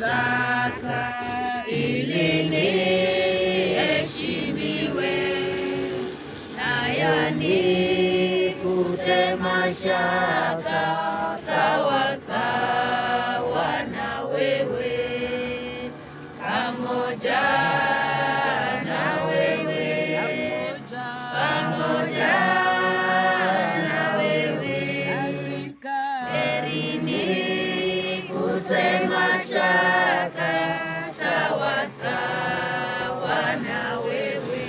Pasaka ili niheshimiwe, na yanikute mashaka sawa sawa na wewe, pamoja na wewe, pamoja na wewe, heri nikute mashaka sawa sawa na wewe,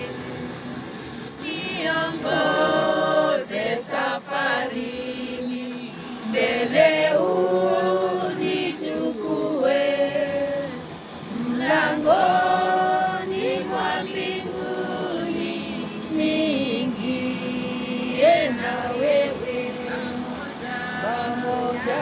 niongoze safarini, mbele unichukue, mlangoni mwa mbinguni niingie na wewe, pamoja